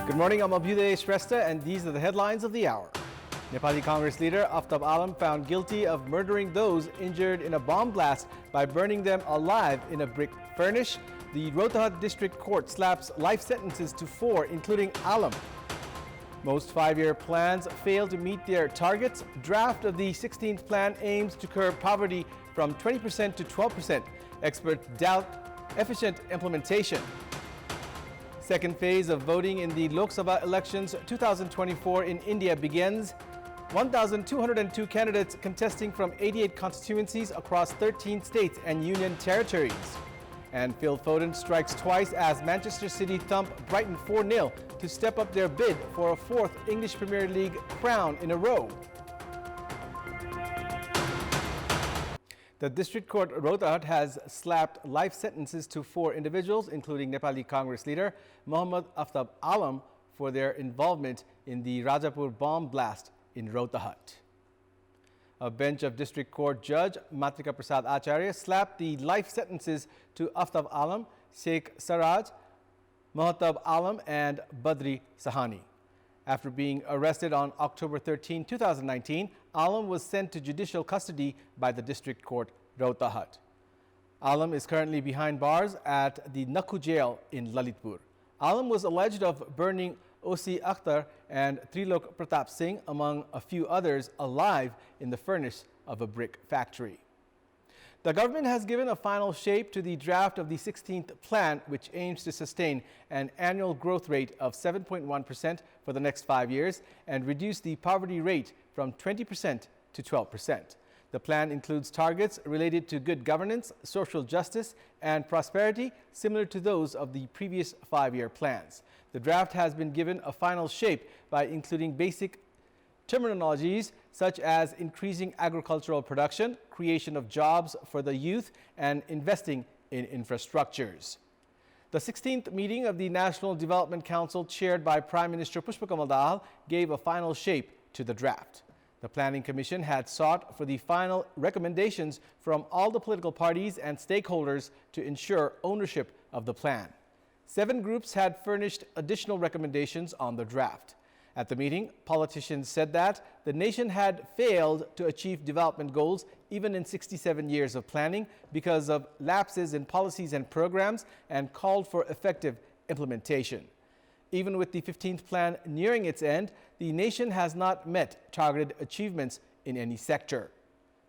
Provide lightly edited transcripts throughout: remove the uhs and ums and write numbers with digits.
Good morning, I'm Abheudaya Shrestha, and these are the headlines of the hour. Nepali Congress leader Aftab Alam found guilty of murdering those injured in a bomb blast by burning them alive in a brick furnace. The Rohtak District Court slaps life sentences to 4, including Alam. Most 5-year plans fail to meet their targets. Draft of the 16th plan aims to curb poverty from 20% to 12%. Experts doubt efficient implementation. Second phase of voting in the Lok Sabha elections 2024 in India begins. 1,202 candidates contesting from 88 constituencies across 13 states and union territories. And Phil Foden strikes twice as Manchester City thump Brighton 4-0 to step up their bid for a 4th English Premier League crown in a row. The District Court Rohtak has slapped life sentences to 4 individuals, including Nepali Congress leader Mohammad Aftab Alam, for their involvement in the Rajapur bomb blast in Rohtak. A bench of District Court Judge Matrika Prasad Acharya slapped the life sentences to Aftab Alam, Sheikh Saraj, Mahtab Alam and Badri Sahani. After being arrested on October 13, 2019, Alam was sent to judicial custody by the District Court Rohtak. Alam is currently behind bars at the Nakhu jail in Lalitpur. Alam was alleged of burning O.C. Akhtar and Trilok Pratap Singh, among a few others, alive in the furnace of a brick factory. The government has given a final shape to the draft of the 16th plan, which aims to sustain an annual growth rate of 7.1% for the next 5 years and reduce the poverty rate from 20% to 12%. The plan includes targets related to good governance, social justice, and prosperity, similar to those of the previous 5-year plans. The draft has been given a final shape by including basic terminologies such as increasing agricultural production, creation of jobs for the youth, and investing in infrastructures. The 16th meeting of the National Development Council, chaired by Prime Minister Pushpa Kamal Dahal, gave a final shape to the draft. The Planning Commission had sought for the final recommendations from all the political parties and stakeholders to ensure ownership of the plan. 7 groups had furnished additional recommendations on the draft. At the meeting, politicians said that the nation had failed to achieve development goals even in 67 years of planning because of lapses in policies and programs, and called for effective implementation. Even with the 15th plan nearing its end, the nation has not met targeted achievements in any sector.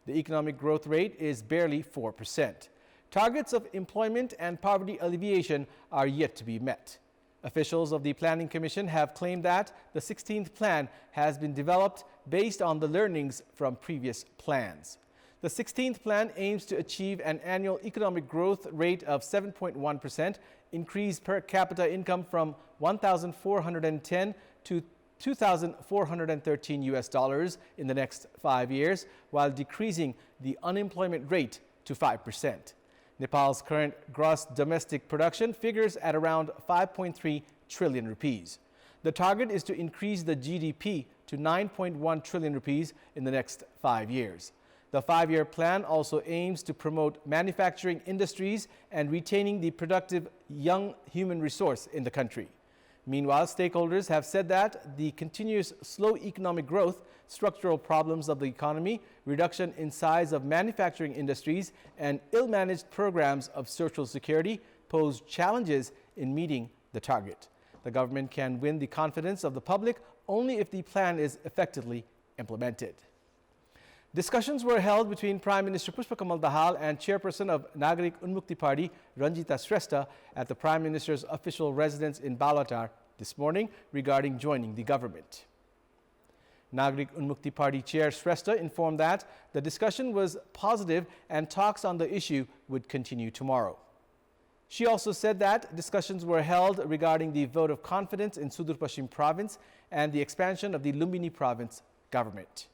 The economic growth rate is barely 4%. Targets of employment and poverty alleviation are yet to be met. Officials of the Planning Commission have claimed that the 16th plan has been developed based on the learnings from previous plans. The 16th plan aims to achieve an annual economic growth rate of 7.1%, increase per capita income from $1,410 to $2,413 in the next 5 years, while decreasing the unemployment rate to 5%. Nepal's current gross domestic production figures at around 5.3 trillion rupees. The target is to increase the GDP to 9.1 trillion rupees in the next 5 years. The 5-year plan also aims to promote manufacturing industries and retaining the productive young human resource in the country. Meanwhile, stakeholders have said that the continuous slow economic growth, structural problems of the economy, reduction in size of manufacturing industries, and ill-managed programs of social security pose challenges in meeting the target. The government can win the confidence of the public only if the plan is effectively implemented. Discussions were held between Prime Minister Pushpa Kamal Dahal and Chairperson of Nagrik Unmukti Party, Ranjita Shrestha, at the Prime Minister's official residence in Balatar this morning regarding joining the government. Nagrik Unmukti Party Chair Shrestha informed that the discussion was positive and talks on the issue would continue tomorrow. She also said that discussions were held regarding the vote of confidence in Sudur Pashchim province and the expansion of the Lumbini province government.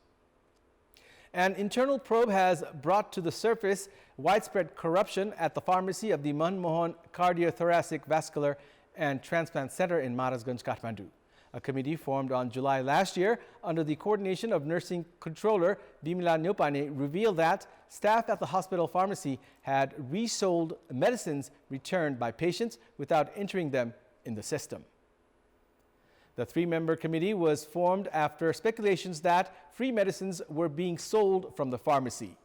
An internal probe has brought to the surface widespread corruption at the pharmacy of the Manmohan Cardiothoracic Vascular and Transplant Center in Maharajganj, Kathmandu. A committee formed on July last year under the coordination of Nursing Controller Bimila Neupane revealed that staff at the hospital pharmacy had resold medicines returned by patients without entering them in the system. The three-member committee was formed after speculations that free medicines were being sold from the pharmacy.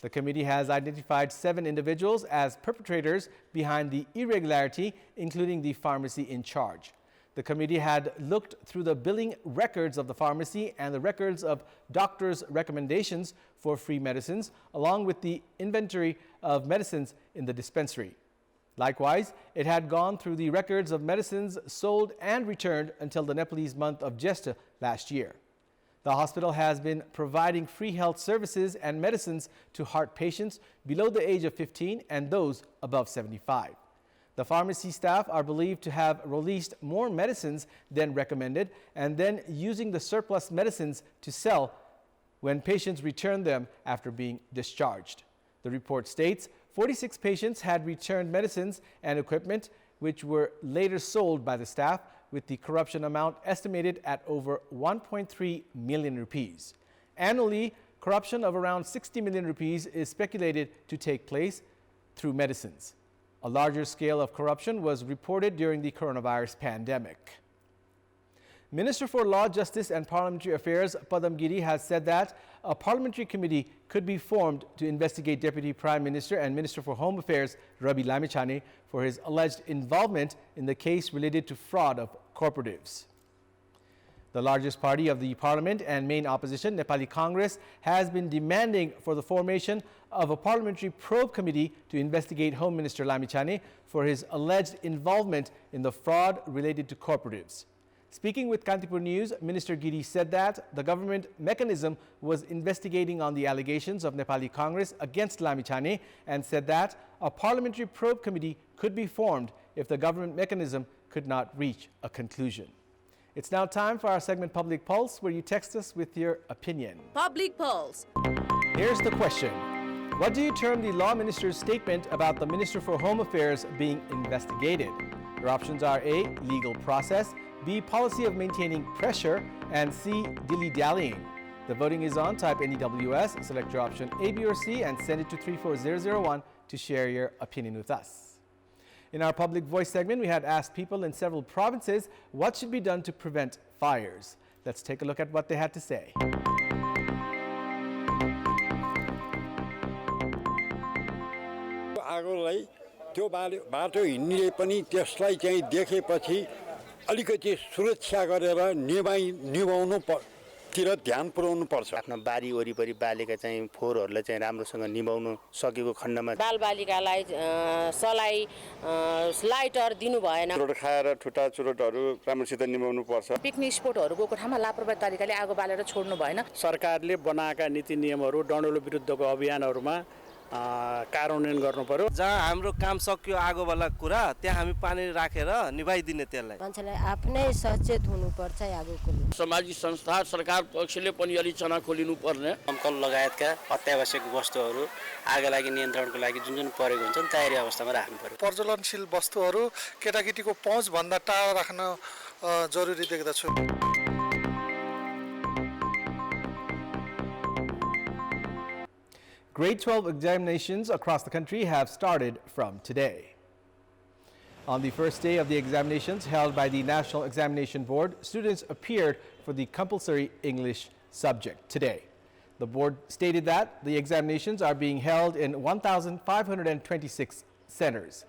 The committee has identified 7 individuals as perpetrators behind the irregularity, including the pharmacy in charge. The committee had looked through the billing records of the pharmacy and the records of doctors' recommendations for free medicines, along with the inventory of medicines in the dispensary. Likewise, it had gone through the records of medicines sold and returned until the Nepalese month of Jesta last year. The hospital has been providing free health services and medicines to heart patients below the age of 15 and those above 75. The pharmacy staff are believed to have released more medicines than recommended and then using the surplus medicines to sell when patients return them after being discharged. The report states 46 patients had returned medicines and equipment which were later sold by the staff, with the corruption amount estimated at over 1.3 million rupees. Annually, corruption of around 60 million rupees is speculated to take place through medicines. A larger scale of corruption was reported during the coronavirus pandemic. Minister for Law, Justice and Parliamentary Affairs Padam Giri has said that a parliamentary committee could be formed to investigate Deputy Prime Minister and Minister for Home Affairs Ravi Lamichhane for his alleged involvement in the case related to fraud of cooperatives. The largest party of the parliament and main opposition, Nepali Congress, has been demanding for the formation of a parliamentary probe committee to investigate Home Minister Lamichhane for his alleged involvement in the fraud related to cooperatives. Speaking with Kantipur News, Minister Giri said that the government mechanism was investigating on the allegations of Nepali Congress against Lamichhane and said that a parliamentary probe committee could be formed if the government mechanism could not reach a conclusion. It's now time for our segment Public Pulse, where you text us with your opinion. Public Pulse. Here's the question. What do you term the Law Minister's statement about the Minister for Home Affairs being investigated? Your options are A, legal process, B, policy of maintaining pressure, and C, dilly-dallying. The voting is on. Type NEWS, select your option A, B, or C, and send it to 34001 to share your opinion with us. In our Public Voice segment, we had asked people in several provinces what should be done to prevent fires. Let's take a look at what they had to say. आगोलाई त्यो बाटो हिँड्नेले पनि त्यसलाई चाहिँ देखेपछि अलिकति सुरक्षा गरेर निभाउनु तिर ध्यान पुर्याउनु पर्छ। आफ्नो बारी वरिपरि बालेका चाहिँ फोहोरहरुलाई चाहिँ राम्रोसँग निभाउन सकेको खण्डमा बालबालिकालाई सलाई लाइटर दिनु भएन। चुरोट खाएर ठुटा चुरोटहरु राम्रोसित निभाउनु पर्छ। पिकनिक स्पोटहरु गएको ठाउँमा लापरवाही तरिकाले आगो बालेर छोड्नु भएन। सरकारले बनाएका नीति नियमहरु डण्डोलो विरुद्धको अभियानहरुमा कार्यान्वयन गर्नु पर्यो। जहाँ हाम्रो काम सकियो आगो वाला कुरा त्यहाँ हामी पानी राखेर निभाइदिने त्यसलाई। मान्छेलाई आफ्नै सचेत हुनुपर्छ आगोको लागि। सामाजिक संस्था सरकार पक्षले पनि अलिचना खोलिनु पर्ने। दमकल लगायतका अत्यावश्यक वस्तुहरु आगो लागि नियन्त्रणको लागि जुन परेको हुन्छ नि तयारी अवस्थामा राख्नु पर्यो। प्रज्वलनशील वस्तुहरु केटाकेटीको पहुँच भन्दा टाढा राख्न जरुरी देख्दछु। Grade 12 examinations across the country have started from today. On the first day of the examinations held by the National Examination Board, students appeared for the compulsory English subject today. The board stated that the examinations are being held in 1,526 centers.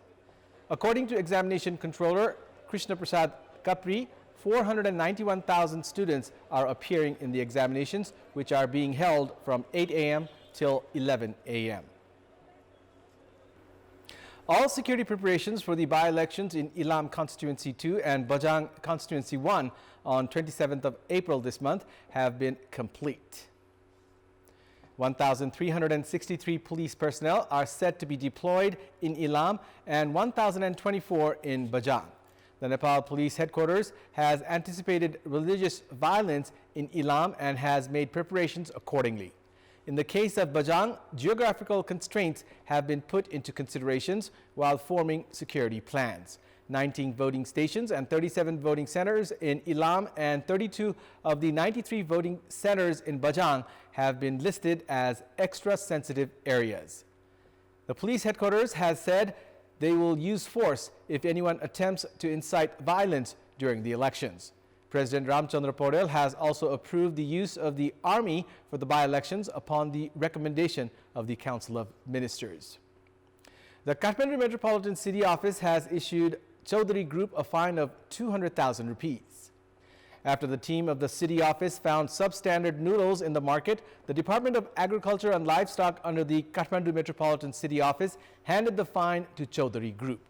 According to Examination Controller Krishna Prasad Kapri, 491,000 students are appearing in the examinations, which are being held from 8 a.m. till 11 a.m. All security preparations for the by-elections in Ilam Constituency 2 and Bajang Constituency 1 on 27th of April this month have been complete. 1,363 police personnel are set to be deployed in Ilam and 1,024 in Bajang. The Nepal Police Headquarters has anticipated religious violence in Ilam and has made preparations accordingly. In the case of Bajang, geographical constraints have been put into considerations while forming security plans. 19 voting stations and 37 voting centers in Ilam and 32 of the 93 voting centers in Bajang have been listed as extra sensitive areas. The police headquarters has said they will use force if anyone attempts to incite violence during the elections. President Ramchandra Paudel has also approved the use of the army for the by-elections upon the recommendation of the Council of Ministers. The Kathmandu Metropolitan City Office has issued Chaudhary Group a fine of 200,000 rupees. After the team of the city office found substandard noodles in the market, the Department of Agriculture and Livestock under the Kathmandu Metropolitan City Office handed the fine to Chaudhary Group.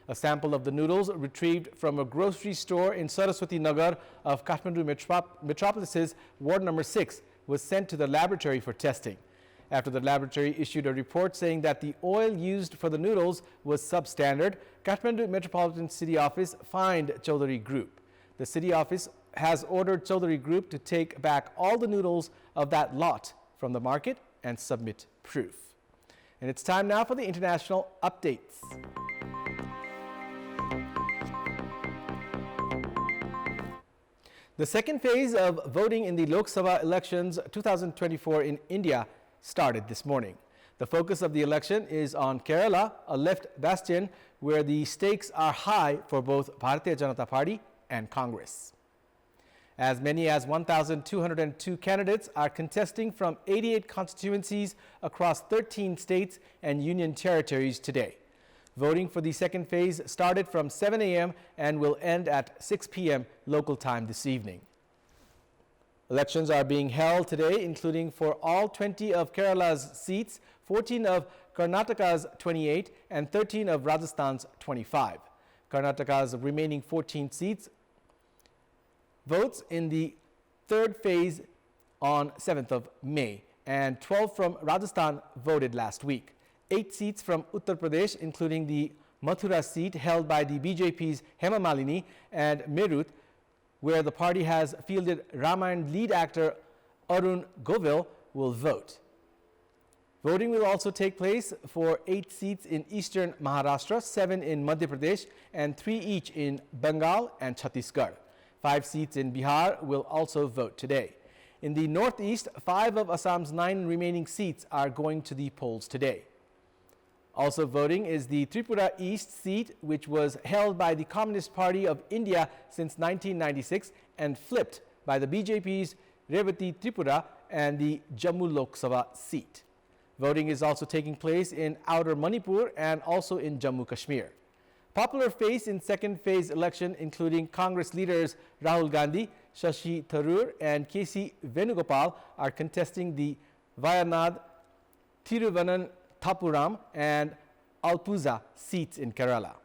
A sample of the noodles retrieved from a grocery store in Saraswati Nagar of Kathmandu Metropolis's Ward number 6 was sent to the laboratory for testing. After the laboratory issued a report saying that the oil used for the noodles was substandard, Kathmandu Metropolitan City Office fined Chaudhary Group. The city office has ordered Chaudhary Group to take back all the noodles of that lot from the market and submit proof. And it's time now for the international updates. The second phase of voting in the Lok Sabha elections 2024 in India started this morning. The focus of the election is on Kerala, a left bastion where the stakes are high for both Bharatiya Janata Party and Congress. As many as 1,202 candidates are contesting from 88 constituencies across 13 states and union territories today. Voting for the second phase started from 7 a.m. and will end at 6 p.m. local time this evening. Elections are being held today, including for all 20 of Kerala's seats, 14 of Karnataka's 28, and 13 of Rajasthan's 25. Karnataka's remaining 14 seats votes in the third phase on 7th of May, and 12 from Rajasthan voted last week. 8 seats from Uttar Pradesh, including the Mathura seat held by the BJP's Hema Malini, and Meerut, where the party has fielded Ramayan lead actor Arun Govil, will vote. Voting will also take place for 8 seats in eastern Maharashtra, 7 in Madhya Pradesh, and 3 each in Bengal and Chhattisgarh. 5 seats in Bihar will also vote today. In the northeast, 5 of Assam's 9 remaining seats are going to the polls today. Also voting is the Tripura East seat, which was held by the Communist Party of India since 1996 and flipped by the BJP's Revati Tripura and the Jammu Lok Sabha seat. Voting is also taking place in outer Manipur and also in Jammu Kashmir. Popular face in second phase election, including Congress leaders Rahul Gandhi, Shashi Tharoor, and K.C. Venugopal, are contesting the Wayanad, Thiruvananthapuram, and Alpuza seats in Kerala.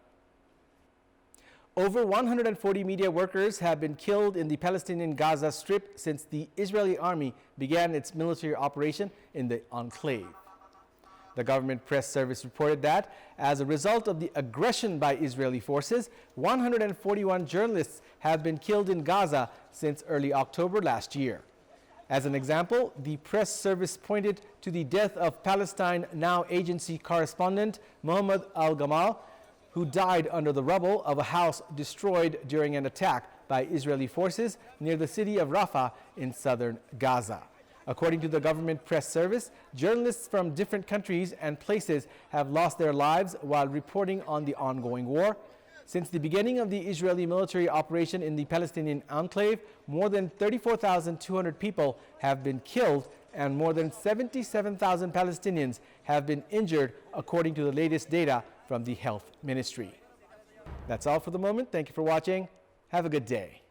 Over 140 media workers have been killed in the Palestinian Gaza Strip since the Israeli army began its military operation in the enclave. The government press service reported that as a result of the aggression by Israeli forces, 141 journalists have been killed in Gaza since early October last year. As an example, the press service pointed to the death of Palestine Now agency correspondent Mohammed Al-Gamal, who died under the rubble of a house destroyed during an attack by Israeli forces near the city of Rafah in southern Gaza. According to the government press service, journalists from different countries and places have lost their lives while reporting on the ongoing war. Since the beginning of the Israeli military operation in the Palestinian enclave, more than 34,200 people have been killed and more than 77,000 Palestinians have been injured, according to the latest data from the Health Ministry. That's all for the moment. Thank you for watching. Have a good day.